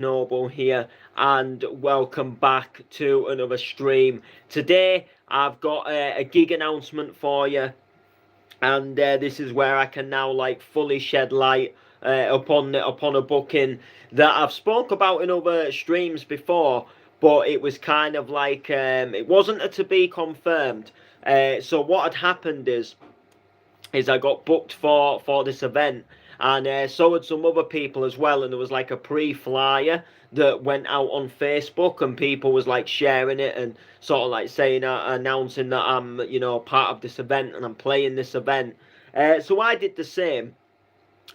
Noble here, and welcome back to another stream. Today I've got a gig announcement for you, and this is where I can now like fully shed light upon a booking that I've spoke about in other streams before, but it was kind of like it wasn't a to be confirmed. So what had happened is I got booked for this event, and so had some other people as well. And there was like a pre-flyer that went out on Facebook, and people was like sharing it and sort of like saying, announcing that I'm part of this event and I'm playing this event. So I did the same.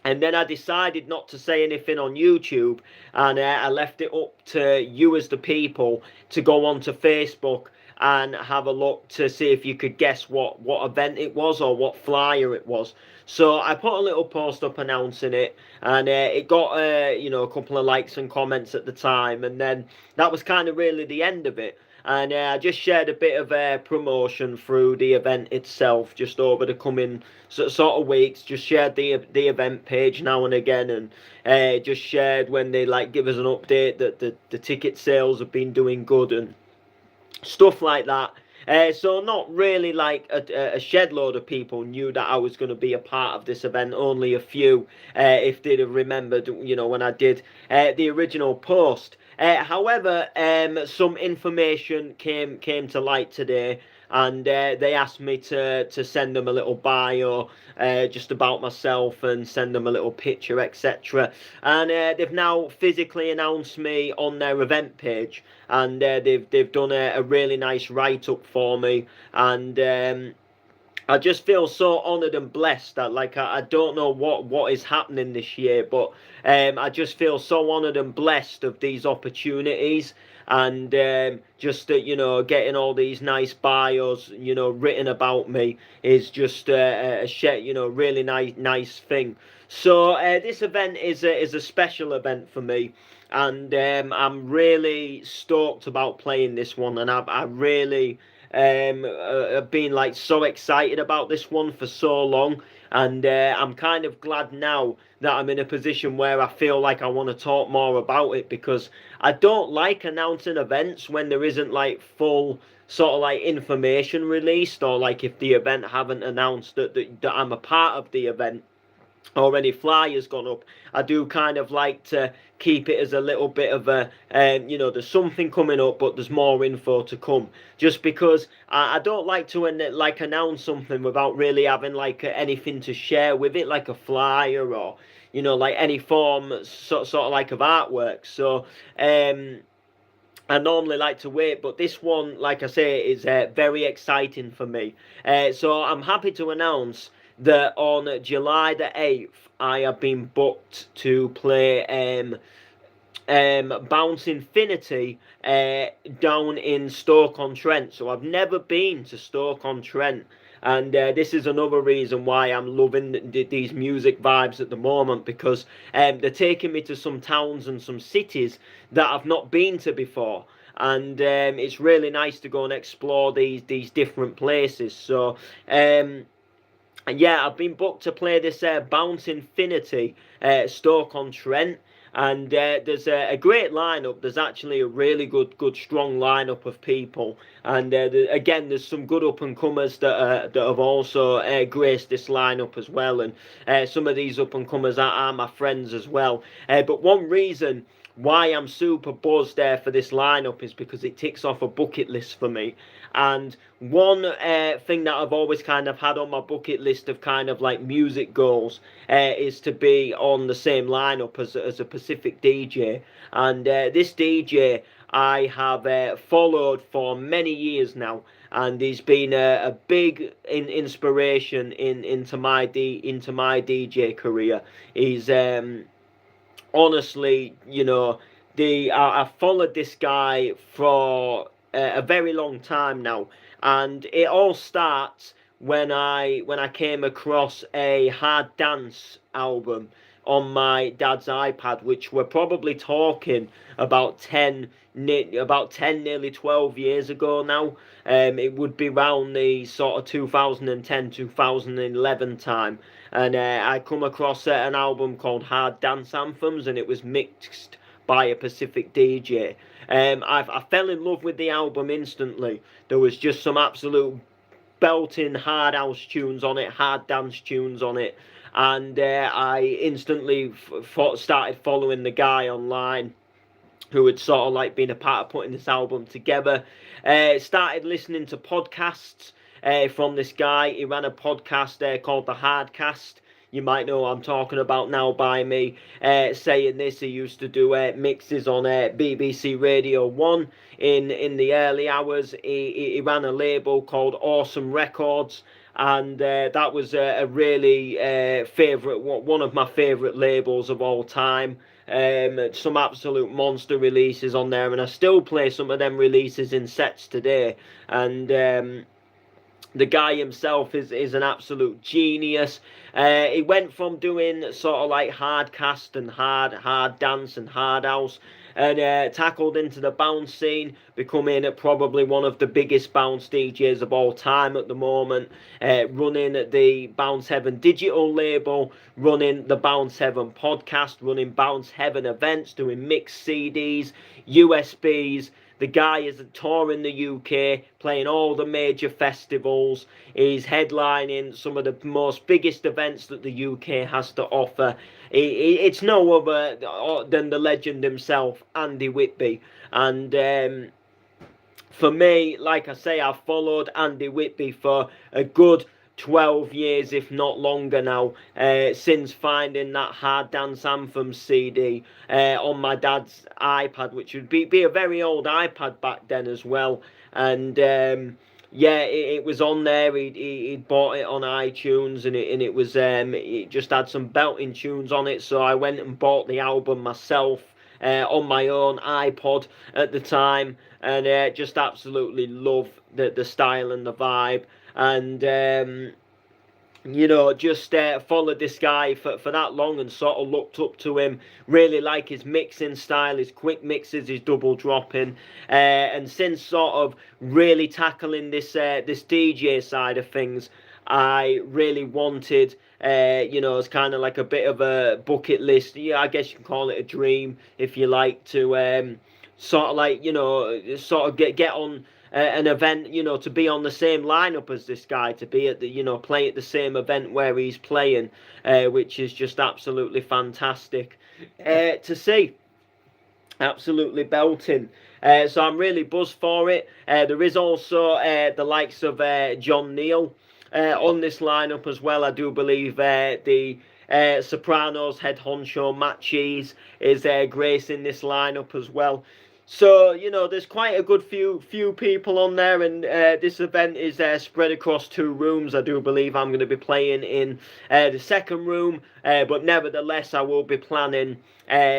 And then I decided not to say anything on YouTube, and I left it up to you as the people to go onto Facebook and have a look to see if you could guess what event it was or what flyer it was. So I put a little post up announcing it, and it got a couple of likes and comments at the time, and then that was kind of really the end of it. And I just shared a bit of promotion through the event itself, just over the coming sort of weeks. Just shared the event page now and again, and just shared when they like give us an update that the ticket sales have been doing good and stuff like that. So not really like a shed load of people knew that I was going to be a part of this event. Only a few, if they'd have remembered, when I did the original post. However, some information came to light today, and they asked me to send them a little bio just about myself and send them a little picture, etc. And they've now physically announced me on their event page, and they've done a really nice write up for me, and I just feel so honoured and blessed that like I don't know what is happening this year, but I just feel so honoured and blessed of these opportunities, and just getting all these nice bios written about me is just really nice thing. So this event is a special event for me, and I'm really stoked about playing this one, and I really I've been like so excited about this one for so long, and I'm kind of glad now that I'm in a position where I feel like I want to talk more about it, because I don't like announcing events when there isn't like full sort of like information released, or like if the event haven't announced that I'm a part of the event or any flyers gone up. I do kind of like to keep it as a little bit of a, there's something coming up, but there's more info to come. Just because I don't like to like announce something without really having like anything to share with it, like a flyer or like any form sort of like of artwork. So I normally like to wait, but this one, like I say, is very exciting for me. So I'm happy to announce that on July the 8th, I have been booked to play Bounce Infinity down in Stoke-on-Trent. So I've never been to Stoke-on-Trent. And this is another reason why I'm loving these music vibes at the moment, because they're taking me to some towns and some cities that I've not been to before, and it's really nice to go and explore these different places. So and yeah, I've been booked to play this Bounce Infinity Stoke-on-Trent, and there's a great lineup. There's actually a really good strong lineup of people, and again, there's some good up and comers that have also graced this lineup as well, and some of these up and comers are my friends as well. But one reason why I'm super buzzed there for this lineup is because it ticks off a bucket list for me. And one thing that I've always kind of had on my bucket list of kind of like music goals is to be on the same lineup as a Pacific DJ. And this DJ I have followed for many years now, and he's been a big inspiration into my DJ career. He's honestly, I followed this guy for a very long time now, and it all starts when I came across a hard dance album on my dad's iPad, which we're probably talking about 10 nearly 12 years ago now. It would be around the sort of 2010 2011 time, and I come across an album called Hard Dance Anthems, and it was mixed by a Pacific DJ. I fell in love with the album instantly. There was just some absolute belting hard house tunes on it, hard dance tunes on it, and I instantly started following the guy online who had sort of like been a part of putting this album together. Started listening to podcasts from this guy. He ran a podcast called The Hardcast. You might know what I'm talking about now by me saying this. He used to do mixes on BBC Radio 1 in the early hours. He ran a label called Awesome Records, and that was a really one of my favourite labels of all time. Some absolute monster releases on there, and I still play some of them releases in sets today. And the guy himself is an absolute genius. He went from doing sort of like hard cast and hard dance and hard house, and tackled into the bounce scene, becoming probably one of the biggest bounce DJs of all time at the moment, running the Bounce Heaven digital label, running the Bounce Heaven podcast, running Bounce Heaven events, doing mixed CDs, USBs. The guy is touring the UK, playing all the major festivals. He's headlining some of the most biggest events that the UK has to offer. It's no other than the legend himself, Andy Whitby. And for me, like I say, I've followed Andy Whitby for a good 12 years, if not longer now, since finding that Hard Dance Anthems CD on my dad's iPad, which would be a very old iPad back then as well. And yeah, it was on there. He'd bought it on iTunes, and it just had some belting tunes on it. So I went and bought the album myself on my own iPod at the time, and just absolutely love the style and the vibe. And you know, just followed this guy for that long and sort of looked up to him. Really like his mixing style, his quick mixes, his double dropping. And since sort of really tackling this DJ side of things, I really wanted, you know, it's kind of like a bit of a bucket list. Yeah, I guess you can call it a dream if you like, to sort of like, you know, sort of get on an event, you know, to be on the same lineup as this guy, to be at the, you know, play at the same event where he's playing, which is just absolutely fantastic to see. Absolutely belting. So I'm really buzzed for it. There is also the likes of John Neal on this lineup as well. I do believe the Sopranos head honcho Matt Cheese is gracing this lineup as well. So, you know, there's quite a good few people on there, and this event is spread across 2 rooms. I do believe I'm going to be playing in the second room, but nevertheless, I will be planning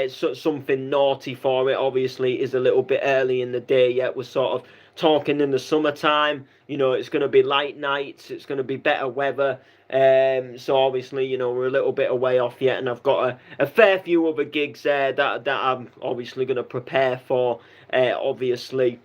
something naughty for it. Obviously, it is a little bit early in the day yet. We're sort of talking in the summertime. You know, it's going to be light nights, it's going to be better weather. So obviously, you know, we're a little bit away off yet, and I've got a fair few other gigs that I'm obviously going to prepare for, obviously.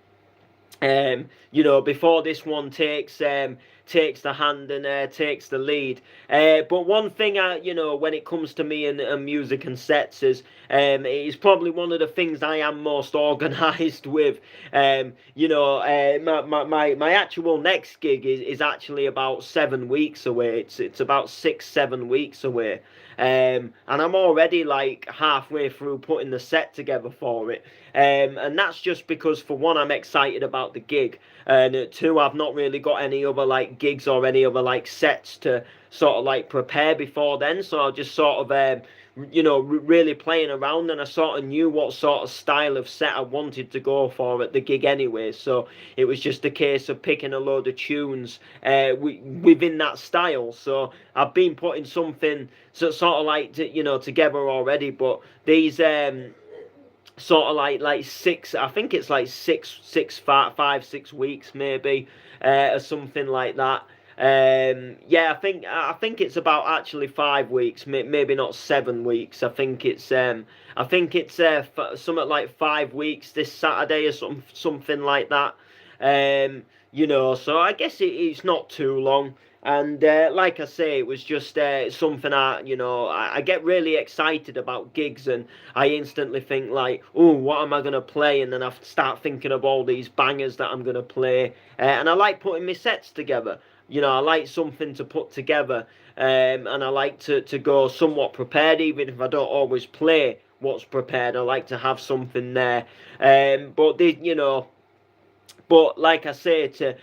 You know, before this one takes the hand and takes the lead. But one thing, you know, when it comes to me and music and sets is, it's probably one of the things I am most organised with. You know, my actual next gig is actually about 7 weeks away. It's about 6-7 weeks away. And I'm already like halfway through putting the set together for it. And that's just because, for one, I'm excited about the gig, and 2, I've not really got any other like gigs or any other like sets to sort of like prepare before then. So I just sort of you know, really playing around, and I sort of knew what sort of style of set I wanted to go for at the gig anyway. So it was just a case of picking a load of tunes within that style. So I've been putting something sort of like you know, together already, but these sort of like 6, I think it's like 5, 6 weeks maybe, or something like that. Yeah, I think it's about actually 5 weeks, maybe not 7 weeks. I think it's something like 5 weeks this Saturday or something like that. You know, so I guess it's not too long. And like I say, it was just something I get really excited about gigs, and I instantly think like, oh, what am I going to play? And then I start thinking of all these bangers that I'm going to play. And I like putting my sets together. I like something to put together, and I like to go somewhat prepared, even if I don't always play what's prepared. I like to have something there. But like I say, to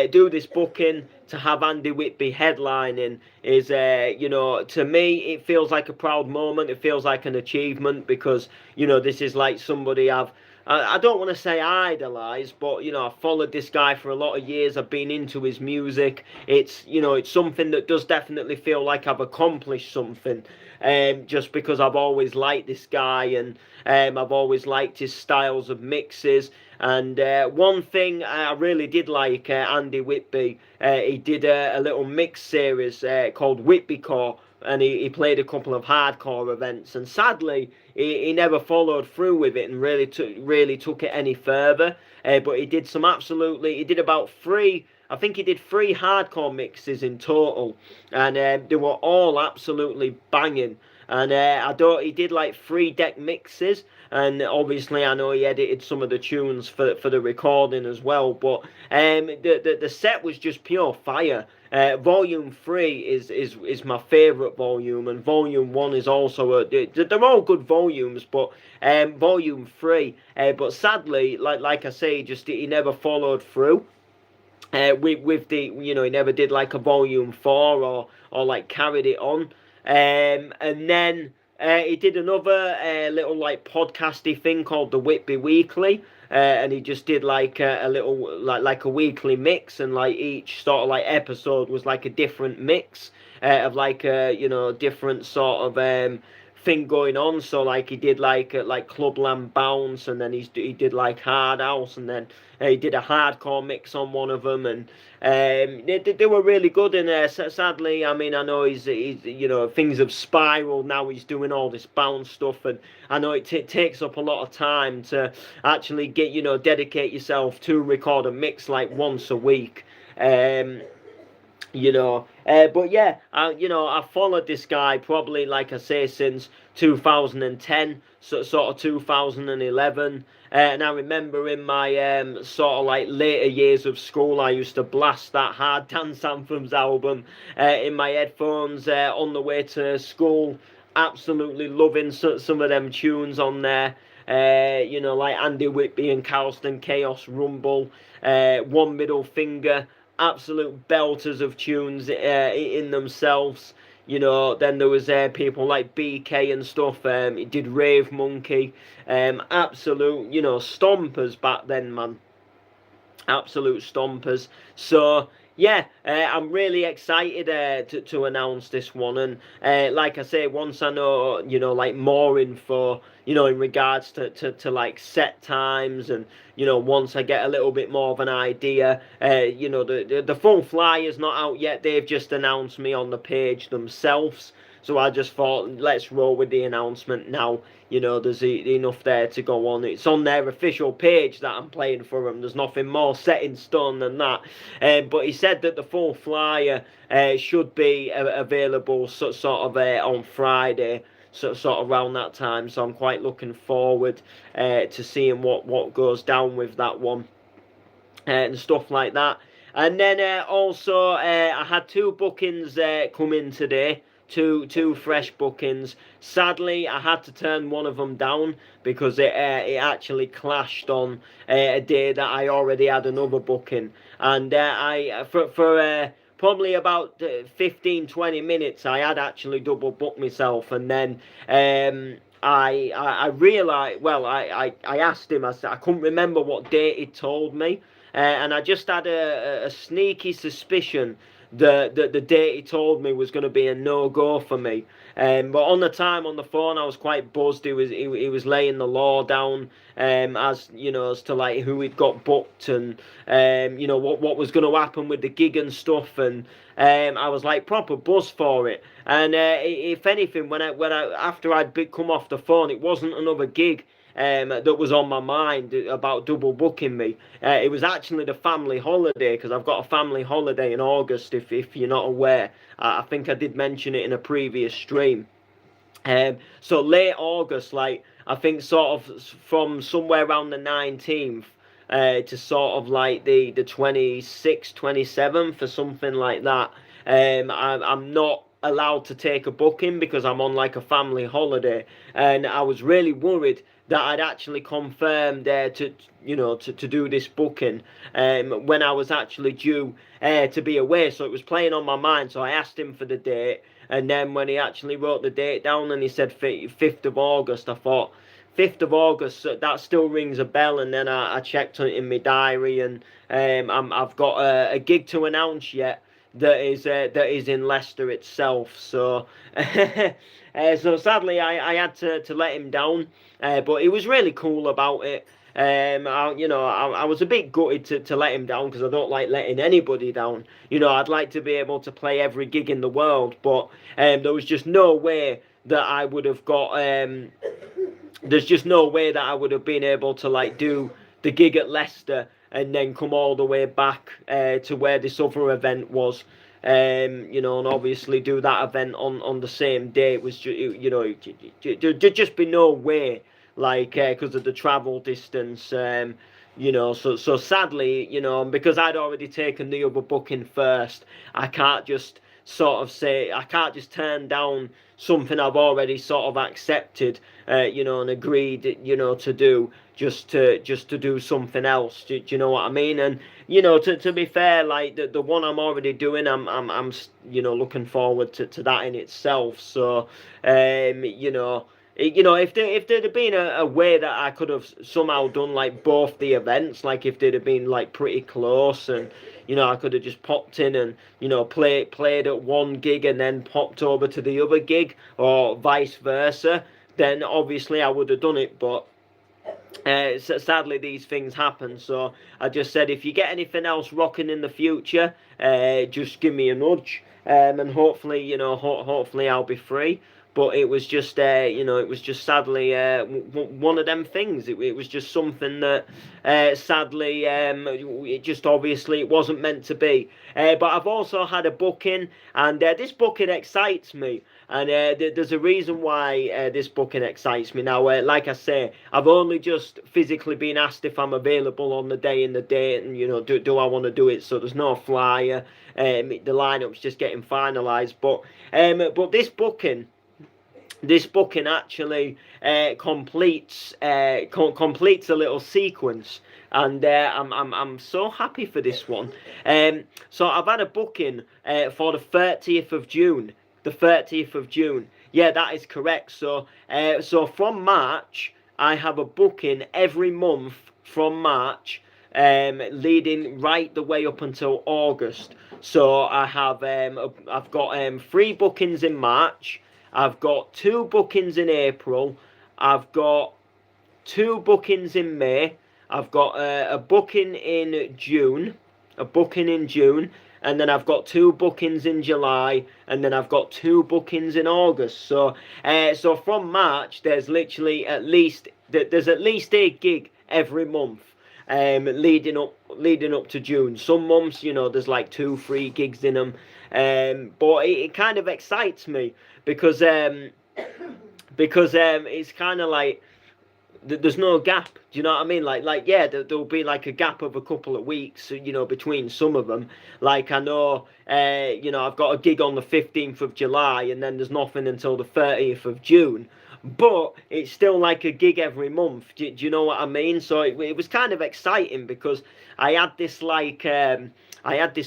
do this booking, to have Andy Whitby headlining is, to me, it feels like a proud moment. It feels like an achievement because, this is like somebody I don't want to say idolise, but, I've followed this guy for a lot of years. I've been into his music. It's something that does definitely feel like I've accomplished something. Just because I've always liked this guy, and I've always liked his styles of mixes. And one thing I really did like Andy Whitby, he did a little mix series called Whitbycore, and he played a couple of hardcore events. And sadly, he never followed through with it and really took it any further. But he did about three. I think he did 3 hardcore mixes in total, and they were all absolutely banging. And he did like 3 deck mixes, and obviously I know he edited some of the tunes for the recording as well. But the set was just pure fire. Volume 3 is my favourite volume, and Volume 1 is also they're all good volumes, but Volume 3. But sadly, like I say, he never followed through. With the he never did like a volume 4 or like carried it on. And then he did another little like podcasty thing called the Whitby Weekly, and he just did like a little like a weekly mix, and like each sort of like episode was like a different mix of like a different sort of thing going on. So like he did like Clubland Bounce, and then he did like Hard House, and then he did a hardcore mix on one of them, and they were really good. And sadly, I mean, I know he's things have spiraled now. He's doing all this bounce stuff, and I know it takes up a lot of time to actually get dedicate yourself to record a mix like once a week. But yeah, I followed this guy probably, like I say, since 2010, sort of 2011. And I remember in my sort of like later years of school, I used to blast that Hard Dance Anthems album in my headphones on the way to school. Absolutely loving some of them tunes on there. Like Andy Whitby and Charleston Chaos Rumble, One Middle Finger. Absolute belters of tunes in themselves. Then there was people like BK and stuff. He did Rave Monkey. Absolute, stompers back then, man. Absolute stompers. So yeah, I'm really excited to announce this one. And like I say, once I know, like more info, in regards to like set times, and once I get a little bit more of an idea, the full flyer's not out yet. They've just announced me on the page themselves. So I just thought, let's roll with the announcement now. There's enough there to go on. It's on their official page that I'm playing for them. There's nothing more set in stone than that. But he said that the full flyer should be available sort of on Friday, sort of around that time. So I'm quite looking forward to seeing what goes down with that one and stuff like that. And then also I had 2 bookings come in today. Two fresh bookings. Sadly, I had to turn one of them down because it actually clashed on a day that I already had another booking, and for probably about 15-20 minutes I had actually double booked myself. And then I realised, well, I asked him. I said I couldn't remember what date he told me, and I just had a sneaky suspicion the date he told me was going to be a no-go for me. But on the time on the phone, I was quite buzzed. He was laying the law down as to like who he'd got booked, and what was going to happen with the gig and stuff. And I was like proper buzz for it. And if anything, when I after I'd come off the phone, it wasn't another gig. that was on my mind about double booking me. It was actually the family holiday, because I've got a family holiday in August, if you're not aware. I think I did mention it in a previous stream. So late August, like I think sort of from somewhere around the 19th to sort of like the 26th, 27th or something like that. I'm not allowed to take a booking because I'm on like a family holiday, and I was really worried that I'd actually confirmed to do this booking when I was actually due to be away. So it was playing on my mind. So I asked him for the date, and then when he actually wrote the date down and he said 5th of August, I thought 5th of August, that still rings a bell. And then I checked it in my diary, and I've got a gig to announce yet that is in Leicester itself. So so sadly I had to let him down, but he was really cool about it. I was a bit gutted to let him down, because I don't like letting anybody down. I'd like to be able to play every gig in the world, but there was just no way that I would have got. There's just no way that I would have been able to like do the gig at Leicester and then come all the way back to where this other event was. And obviously do that event on the same day. It was there'd just be no way, like because of the travel distance. So sadly, because I'd already taken the other booking first, I can't just turn down something I've already sort of accepted, and agreed, to do, just to do something else. Do you know what I mean? And to be fair, like the one I'm already doing, I'm looking forward to that in itself. So if there'd have been a way that I could have somehow done like both the events, like if they'd have been like pretty close, and I could have just popped in and played at one gig and then popped over to the other gig, or vice versa, then obviously I would have done it. But sadly these things happen. So I just said, if you get anything else rocking in the future, just give me a nudge, and hopefully hopefully I'll be free. But it was just it was just sadly one of them things. It was just something that sadly it just obviously it wasn't meant to be. But I've also had a booking, and this booking excites me. And there's a reason why this booking excites me. Now, like I say, I've only just physically been asked if I'm available on the day and the date, and do I want to do it? So there's no flyer. The lineup's just getting finalised. But this booking actually completes a little sequence, and I'm so happy for this one. So I've had a booking for the 30th of June. The 30th of June. Yeah, that is correct. So from March, I have a booking every month from March, leading right the way up until August. So I've got 3 bookings in March. I've got 2 bookings in April. I've got 2 bookings in May. I've got a booking in June. And then I've got 2 bookings in July, and then I've got 2 bookings in August. So from March, there's literally at least a gig every month, leading up to June. Some months, there's like 2-3 gigs in them, but it kind of excites me because it's kind of like there's no gap. Do you know what I mean? Yeah, there'll be like a gap of a couple of weeks, between some of them. Like I know, I've got a gig on the 15th of July, and then there's nothing until the 30th of June. But it's still like a gig every month. Do you know what I mean? So it was kind of exciting, because I had this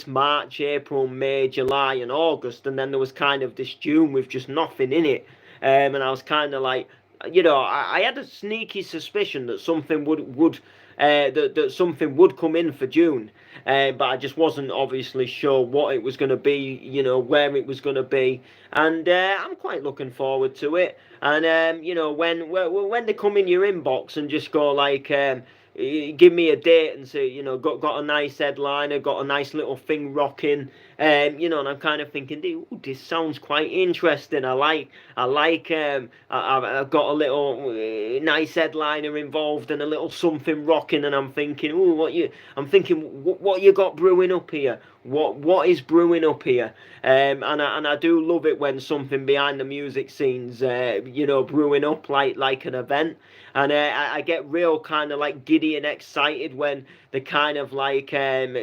March, April, May, July, and August, and then there was kind of this June with just nothing in it. And I was kind of like, I had a sneaky suspicion that something that something would come in for June, but I just wasn't obviously sure what it was going to be, where it was going to be, and I'm quite looking forward to it. And when they come in your inbox and just go like, give me a date and say, got a nice headliner, got a nice little thing rocking, You know, and I'm kind of thinking, "Ooh, this sounds quite interesting. I've got a little nice headliner involved and a little something rocking, and I'm thinking, ooh, what you got brewing up here? What is brewing up here? And I do love it when something behind the music scenes, you know, brewing up like an event. And I get real kind of like giddy and excited when they're kind of like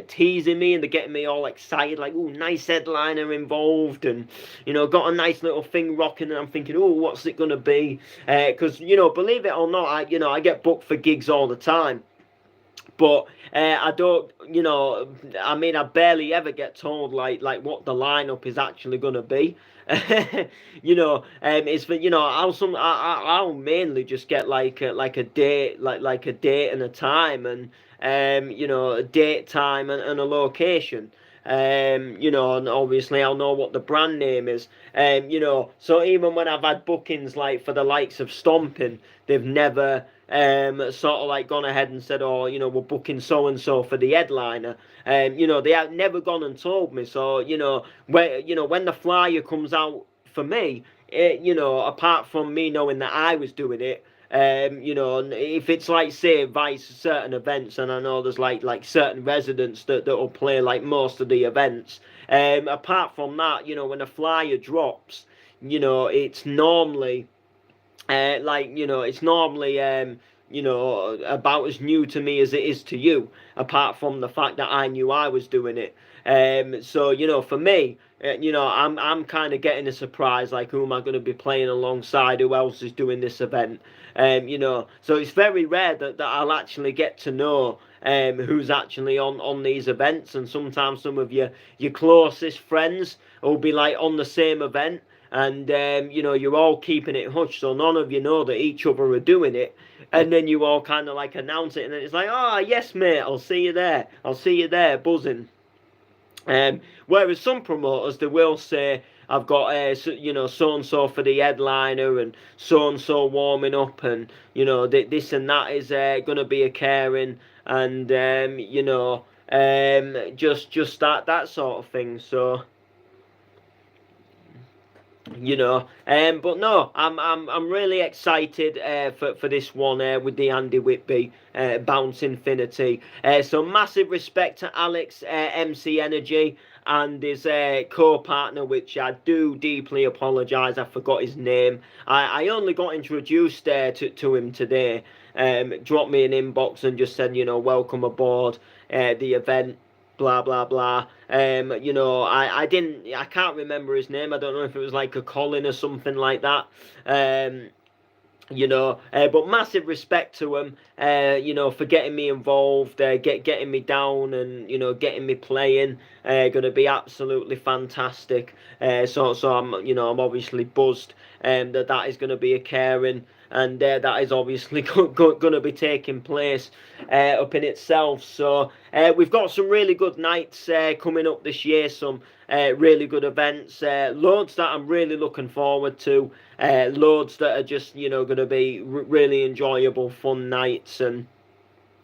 teasing me and they're getting me all excited, like, oh, nice headliner involved, and you know, got a nice little thing rocking, and I'm thinking, oh, what's it gonna be? Because you know, believe it or not, I get booked for gigs all the time. But I don't, you know, I mean, I barely ever get told like what the lineup is actually gonna be. You know, it's for, you know, I'll mainly just get like a date, like a date and a time, and you know, a date, time, and a location. You know, and obviously I'll know what the brand name is. You know, so even when I've had bookings like for the likes of Stomping, they've never sort of like gone ahead and said, oh, you know, we're booking so and so for the headliner. You know, they have never gone and told me. So, you know, when the flyer comes out for me, you know, apart from me knowing that I was doing it, you know, if it's like, say, Vice certain events, and I know there's like certain residents that will play like most of the events. Apart from that, you know, when a flyer drops, you know, it's normally you know, it's normally you know, about as new to me as it is to you, apart from the fact that I knew I was doing it. So you know, for me, you know, I'm kind of getting a surprise, like, who am I going to be playing alongside? Who else is doing this event? You know, so it's very rare that I'll actually get to know who's actually on these events, and sometimes some of your closest friends will be like on the same event, and you know, you're all keeping it hush, so none of you know that each other are doing it, and then you all kind of like announce it, and then it's like, oh yes mate, I'll see you there, buzzing. Whereas some promoters, they will say, I've got you know, so and so for the headliner, and so warming up, and you know, this and that is going to be occurring, and you know, just that sort of thing. So you know, but no, I'm really excited for this one with the Andy Whitby Bounce Infinity. So massive respect to Alex, MC Energy, and his co-partner, which I do deeply apologise, I forgot his name. I only got introduced to him today. Dropped me an inbox and just said, you know, welcome aboard the event, blah blah blah. You know, I can't remember his name. I don't know if it was like a Colin or something like that. You know, but massive respect to him, you know, for getting me involved, getting me down, and you know, getting me playing. Going to be absolutely fantastic. So I'm, you know, I'm obviously buzzed, that is going to be occurring, and that is obviously going to be taking place up in itself. So we've got some really good nights coming up this year. Some really good events, loads that I'm really looking forward to. Loads that are just, you know, going to be really enjoyable, fun nights, and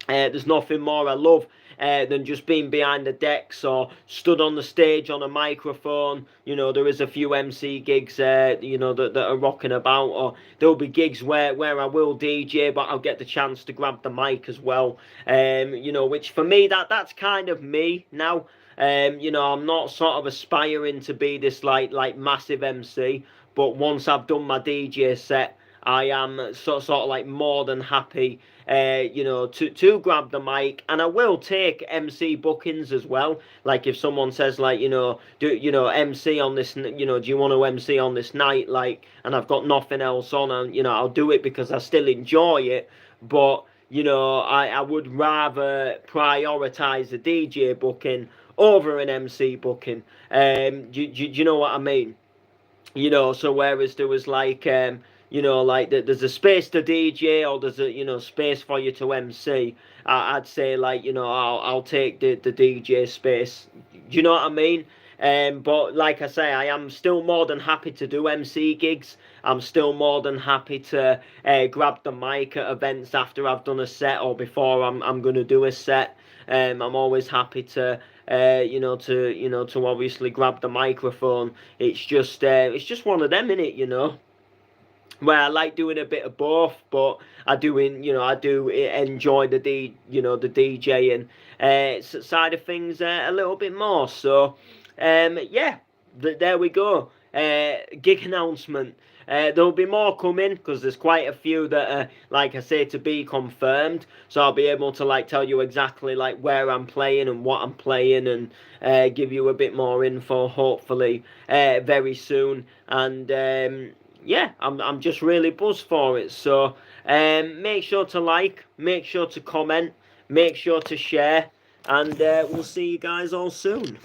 there's nothing more I love than just being behind the decks or stood on the stage on a microphone. You know, there is a few MC gigs, you know, that are rocking about, or there'll be gigs where I will DJ, but I'll get the chance to grab the mic as well. You know, which for me, that's kind of me now. You know, I'm not sort of aspiring to be this like massive MC, but once I've done my DJ set, I am sort of like more than happy, you know, to grab the mic, and I will take MC bookings as well. Like if someone says, like, you know, MC on this, you know, do you want to MC on this night, like, and I've got nothing else on, and you know, I'll do it because I still enjoy it, but you know, I would rather prioritize a DJ booking over an MC booking. Do you know what I mean? You know, so whereas there was like you know, like there's a space to DJ, or there's a, you know, space for you to MC, I'd say, like, you know, I'll take the DJ space. Do you know what I mean? But like I say, I am still more than happy to do MC gigs. I'm still more than happy to grab the mic at events after I've done a set or before I'm going to do a set. I'm always happy to to obviously grab the microphone. It's just one of them, innit, where I like doing a bit of both, but I do enjoy the DJing side of things a little bit more. So yeah, there we go. Gig announcement. There'll be more coming because there's quite a few that are, like I say, to be confirmed. So I'll be able to like tell you exactly like where I'm playing and what I'm playing, and give you a bit more info hopefully very soon. And yeah, I'm just really buzzed for it. So make sure to like, make sure to comment, make sure to share, and we'll see you guys all soon.